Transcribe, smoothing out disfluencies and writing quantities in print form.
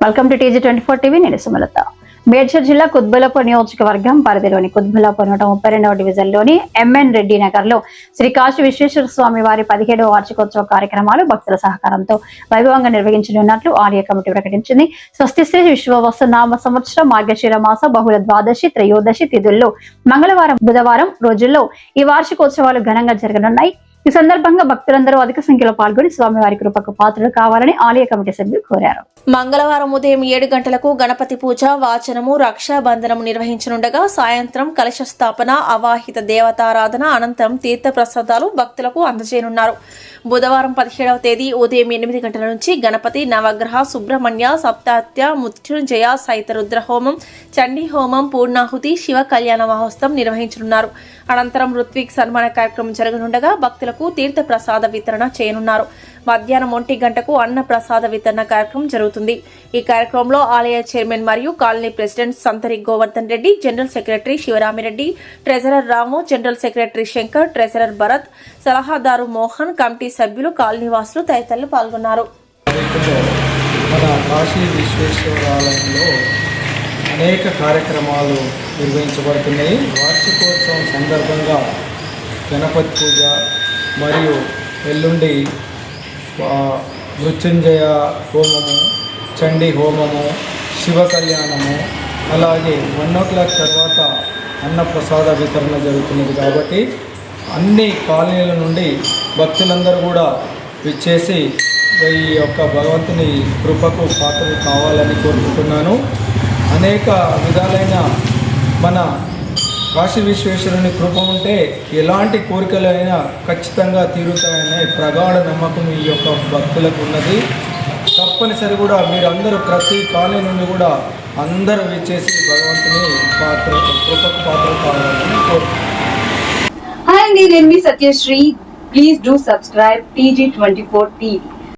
Welcome to TG24 TV. నేను సుమలత. మేడ్చల్ జిల్లా కుత్బుల్లాపూర్ నియోజకవర్గం పరిధిలోని కుత్బుల్లాపూర్ 132వ డివిజన్లోని MN రెడ్డి నగర్ లో శ్రీ కాశీ విశ్వేశ్వర స్వామి వారి 17వ వార్షికోత్సవ కార్యక్రమాలు భక్తుల సహకారంతో వైభవంగా నిర్వహించనున్నట్లు ఆలయ కమిటీ ప్రకటించింది. స్వస్తి శ్రీ విశ్వవస్తు నామ సంవత్సరం మార్గశిర మాస బహుళ ద్వాదశి త్రయోదశి తిథుల్లో మంగళవారం బుధవారం రోజుల్లో ఈ వార్షికోత్సవాలు ఘనంగా జరగనున్నాయి. ఈ సందర్భంగా భక్తులందరూ అధిక సంఖ్యలో పాల్గొని స్వామివారి కృపకు పాత్రలు కావాలని ఆలయ కమిటీ సభ్యులు కోరారు. మంగళవారం ఉదయం 7 గంటలకు గణపతి పూజ, వాచనము, రక్షాబంధనము నిర్వహించనుండగా సాయంత్రం కలశ స్థాపన, అవాహిత దేవతారాధన అనంతరం తీర్థ ప్రసాదాలు భక్తులకు అందజేయనున్నారు. బుధవారం 17వ తేదీ ఉదయం 8 గంటల నుంచి గణపతి, నవగ్రహ, సుబ్రహ్మణ్య, సప్తాత్య, మృత్యుంజయ సహిత రుద్రహోమం, చండీ హోమం, పూర్ణాహుతి, శివ కళ్యాణ మహోత్సవం నిర్వహించనున్నారు. అనంతరం ఋత్విక్ సన్మాన కార్యక్రమం జరగనుండగా భక్తులకు తీర్థ ప్రసాద వితరణ చేయనున్నారు. మధ్యాహ్నం 1 గంటకు అన్న ప్రసాద వితరణ కార్యక్రమం జరుగుతుంది. ఈ కార్యక్రమంలో ఆలయ చైర్మన్ మరియు colony president Santari Govardhan Reddy, general secretary Sivarami Reddy, treasurer Ramu, general secretary Shankar, treasurer Bharath, సలహాదారు మోహన్, కమిటీ సభ్యులు, కాలనీ వాసులు తదితరులు పాల్గొన్నారు. మన కాశీ విశ్వేశ్వరాలయంలో అనేక కార్యక్రమాలు నిర్వహించబడుతున్నాయి. వార్షికోత్సవం సందర్భంగా గణపతి పూజ మరియు ఎల్లుండి మృత్యుంజయ హోమము, చండీ హోమము, శివ కళ్యాణము, అలాగే 1 o'clock తర్వాత అన్నప్రసాద వితరణ జరుగుతున్నది. కాబట్టి అన్ని కాలనీల నుండి భక్తులందరూ కూడా విచ్చేసి ఈ యొక్క భగవంతుని కృపకు పాత్రలు కావాలని కోరుకుంటున్నాను. అనేక విధాలైన మన కాశీ విశ్వేశ్వరుని కృప ఉంటే ఎలాంటి కోరికలైనా ఖచ్చితంగా తీరుతాయనే ప్రగాఢ నమ్మకం ఈ యొక్క భక్తులకు ఉన్నది. తప్పనిసరి కూడా మీరందరూ ప్రతి కాలనీ నుండి కూడా అందరూ విచ్చేసి భగవంతుని కృపకు పాత్రలు కావాలని కోరుకుంటున్నాను. హాయ్ అండి, నేను మీ Satyasri. Please do subscribe TG24 TV.